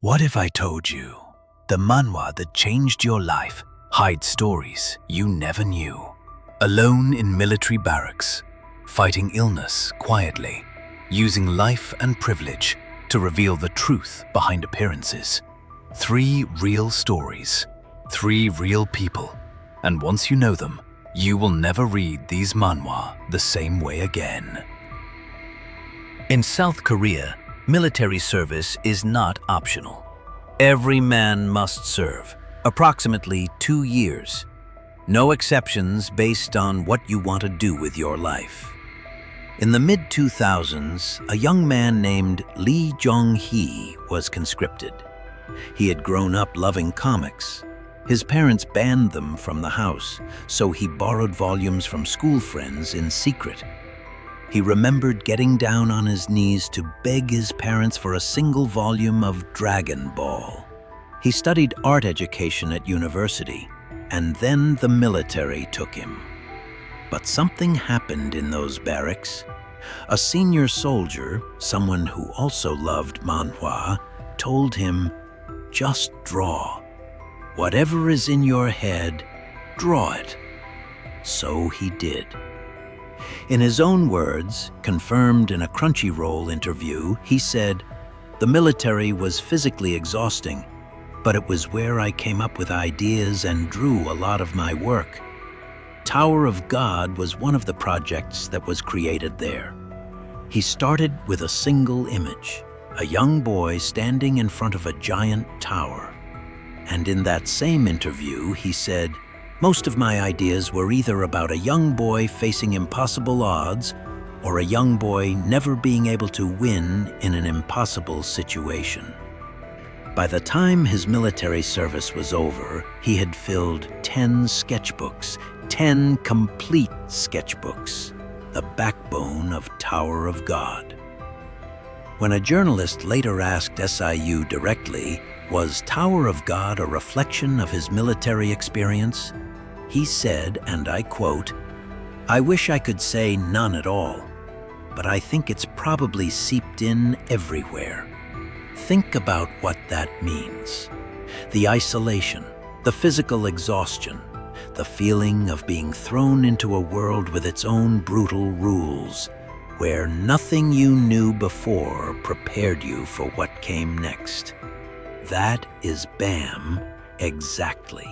What if I told you the manhwa that changed your life hides stories you never knew? Alone in military barracks, fighting illness quietly, using life and privilege to reveal the truth behind appearances. 3 real stories, 3 real people, and once you know them, you will never read these manhwa the same way again. In South Korea, military service is not optional. Every man must serve, approximately 2 years. No exceptions based on what you want to do with your life. In the mid-2000s, a young man named Lee Jong-hee was conscripted. He had grown up loving comics. His parents banned them from the house, so he borrowed volumes from school friends in secret. He remembered getting down on his knees to beg his parents for a single volume of Dragon Ball. He studied art education at university, and then the military took him. But something happened in those barracks. A senior soldier, someone who also loved manhwa, told him, "Just draw. Whatever is in your head, draw it." So he did. In his own words, confirmed in a Crunchyroll interview, he said, "The military was physically exhausting, but it was where I came up with ideas and drew a lot of my work. Tower of God was one of the projects that was created there." He started with a single image, a young boy standing in front of a giant tower. And in that same interview, he said, "Most of my ideas were either about a young boy facing impossible odds or a young boy never being able to win in an impossible situation." By the time his military service was over, he had filled 10 sketchbooks, 10 complete sketchbooks, the backbone of Tower of God. When a journalist later asked SIU directly, was Tower of God a reflection of his military experience? He said, and I quote, "I wish I could say none at all, but I think it's probably seeped in everywhere." Think about what that means. The isolation, the physical exhaustion, the feeling of being thrown into a world with its own brutal rules, where nothing you knew before prepared you for what came next. That is BAM exactly.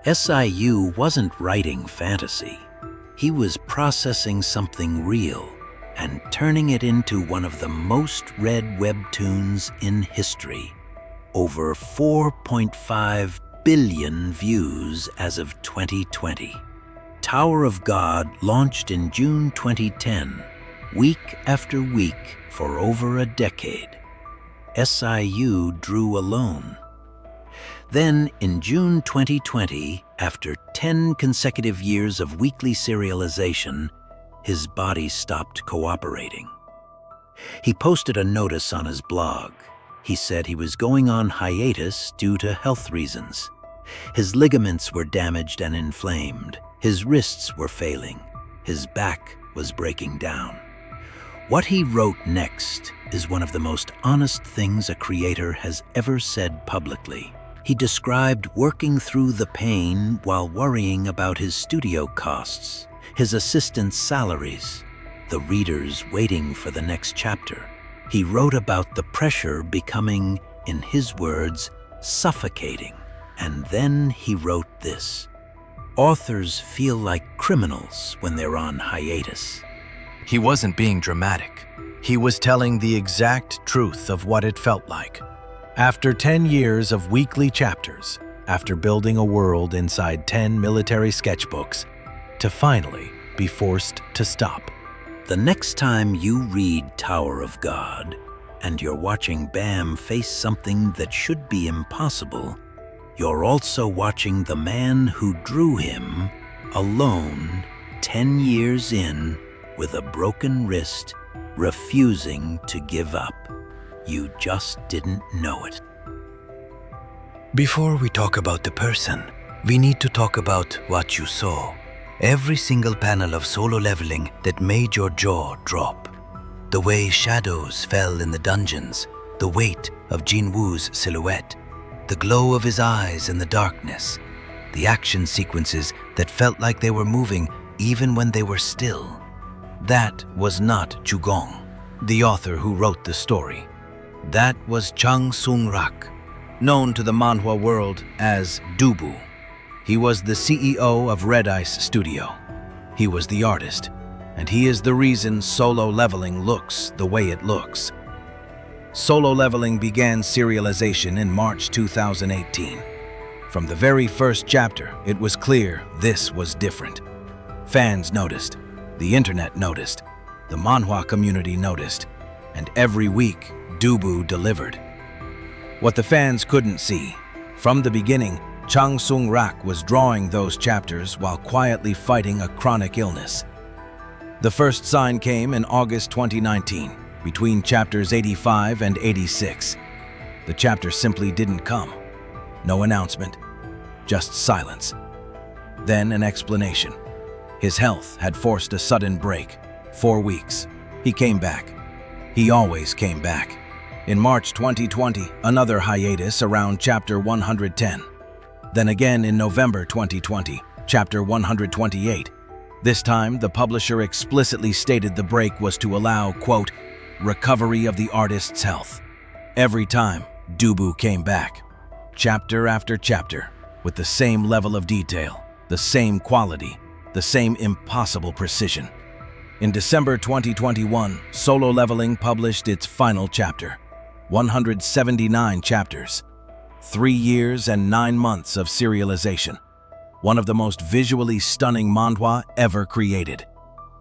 SIU wasn't writing fantasy. He was processing something real and turning it into one of the most read webtoons in history. Over 4.5 billion views as of 2020. Tower of God launched in June 2010, week after week for over a decade. SIU drew alone. Then, in June 2020, after 10 consecutive years of weekly serialization, his body stopped cooperating. He posted a notice on his blog. He said he was going on hiatus due to health reasons. His ligaments were damaged and inflamed. His wrists were failing. His back was breaking down. What he wrote next is one of the most honest things a creator has ever said publicly. He described working through the pain while worrying about his studio costs, his assistants' salaries, the readers waiting for the next chapter. He wrote about the pressure becoming, in his words, suffocating. And then he wrote this: "Authors feel like criminals when they're on hiatus." He wasn't being dramatic. He was telling the exact truth of what it felt like. After 10 years of weekly chapters, after building a world inside 10 military sketchbooks, to finally be forced to stop. The next time you read Tower of God, and you're watching BAM face something that should be impossible, you're also watching the man who drew him, alone, 10 years in, with a broken wrist, refusing to give up. You just didn't know it. Before we talk about the person, we need to talk about what you saw. Every single panel of solo leveling that made your jaw drop. The way shadows fell in the dungeons, the weight of Jin-woo's silhouette, the glow of his eyes in the darkness, the action sequences that felt like they were moving even when they were still. That was not Jugong, the author who wrote the story. That was Chang Sung-rak, known to the manhwa world as DUBU. He was the CEO of Red Ice Studio. He was the artist, and he is the reason Solo Leveling looks the way it looks. Solo Leveling began serialization in March 2018. From the very first chapter, it was clear this was different. Fans noticed, the internet noticed, the manhwa community noticed, and every week, DUBU delivered. What the fans couldn't see, from the beginning, Chang Sung-rak was drawing those chapters while quietly fighting a chronic illness. The first sign came in August 2019, between chapters 85 and 86. The chapter simply didn't come. No announcement, just silence. Then an explanation. His health had forced a sudden break. 4 weeks. He came back. He always came back. In March 2020, another hiatus around chapter 110. Then again in November 2020, chapter 128. This time, the publisher explicitly stated the break was to allow, quote, recovery of the artist's health. Every time, DUBU came back, chapter after chapter, with the same level of detail, the same quality, the same impossible precision. In December 2021, Solo Leveling published its final chapter, 179 chapters, 3 years and 9 months of serialization, one of the most visually stunning manhwa ever created.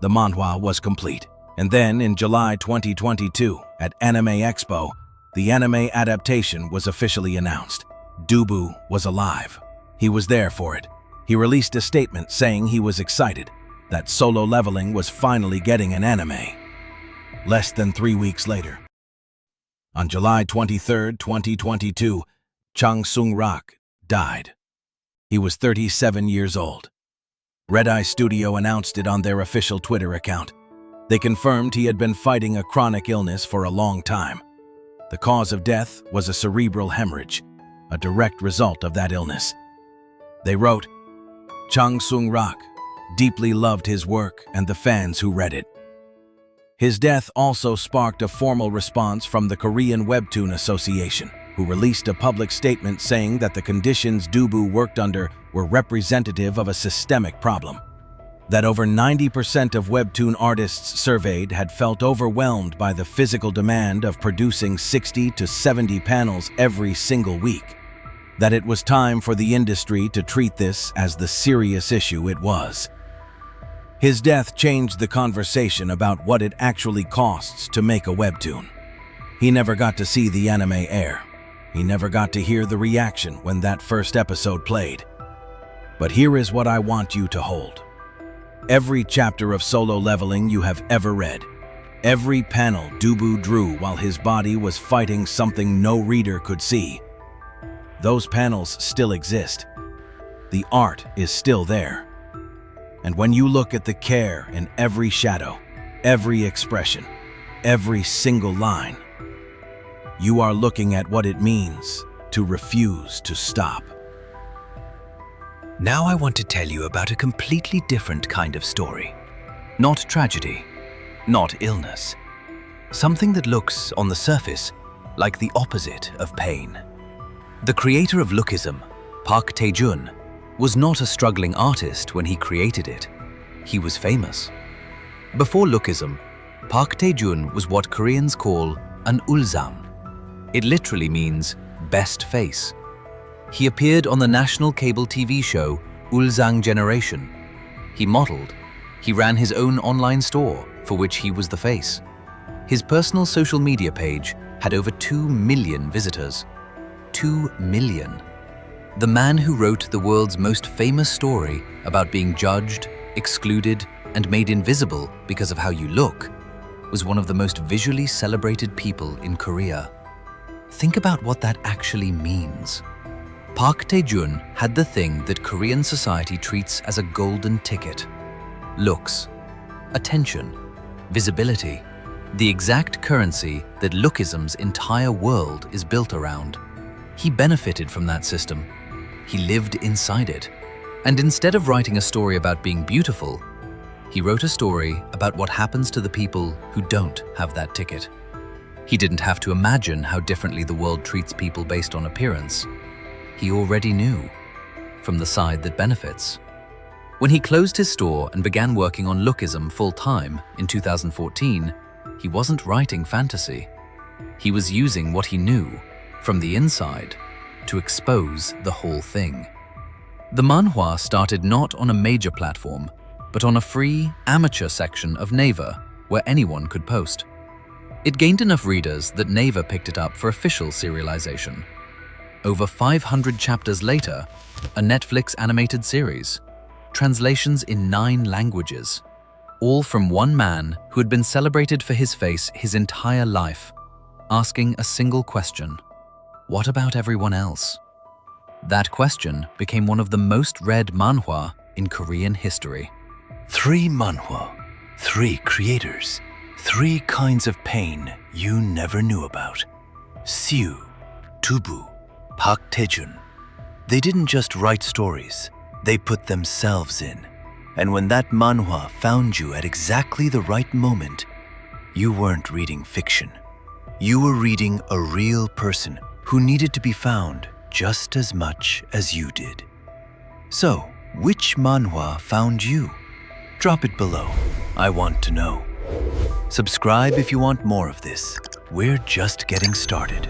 The manhwa was complete. And then in July 2022, at Anime Expo, the anime adaptation was officially announced. DUBU was alive. He was there for it. He released a statement saying he was excited that Solo Leveling was finally getting an anime. Less than 3 weeks later, on July 23, 2022, Chang Sung-rak died. He was 37 years old. Red Eye Studio announced it on their official Twitter account. They confirmed he had been fighting a chronic illness for a long time. The cause of death was a cerebral hemorrhage, a direct result of that illness. They wrote, Chang Sung-rak deeply loved his work and the fans who read it. His death also sparked a formal response from the Korean Webtoon Association, who released a public statement saying that the conditions DUBU worked under were representative of a systemic problem. That over 90% of Webtoon artists surveyed had felt overwhelmed by the physical demand of producing 60 to 70 panels every single week. That it was time for the industry to treat this as the serious issue it was. His death changed the conversation about what it actually costs to make a webtoon. He never got to see the anime air. He never got to hear the reaction when that first episode played. But here is what I want you to hold. Every chapter of Solo Leveling you have ever read, every panel DUBU drew while his body was fighting something no reader could see, those panels still exist. The art is still there. And when you look at the care in every shadow, every expression, every single line, you are looking at what it means to refuse to stop. Now I want to tell you about a completely different kind of story. Not tragedy, not illness. Something that looks, on the surface, like the opposite of pain. The creator of Lookism, Park Tae-jun, was not a struggling artist when he created it. He was famous. Before Lookism, Park Tae-jun was what Koreans call an ulsang. It literally means best face. He appeared on the national cable TV show Ulsang Generation. He modeled. He ran his own online store, for which he was the face. His personal social media page had over 2 million visitors. 2 million. The man who wrote the world's most famous story about being judged, excluded, and made invisible because of how you look was one of the most visually celebrated people in Korea. Think about what that actually means. Park Tae-jun had the thing that Korean society treats as a golden ticket. Looks, attention, visibility, the exact currency that Lookism's entire world is built around. He benefited from that system. He lived inside it. And instead of writing a story about being beautiful, he wrote a story about what happens to the people who don't have that ticket. He didn't have to imagine how differently the world treats people based on appearance. He already knew, from the side that benefits. When he closed his store and began working on Lookism full-time in 2014, he wasn't writing fantasy. He was using what he knew, from the inside, to expose the whole thing. The Manhwa started not on a major platform, but on a free, amateur section of Naver, where anyone could post. It gained enough readers that Naver picked it up for official serialization. Over 500 chapters later, a Netflix animated series, translations in 9 languages, all from one man who had been celebrated for his face his entire life, asking a single question: what about everyone else? That question became one of the most read manhwa in Korean history. 3 manhwa, 3 creators, 3 kinds of pain you never knew about. Siu, DUBU, Tae-jun. They didn't just write stories, they put themselves in. And when that manhwa found you at exactly the right moment, you weren't reading fiction. You were reading a real person who needed to be found just as much as you did. So, which manhwa found you? Drop it below. I want to know. Subscribe if you want more of this. We're just getting started.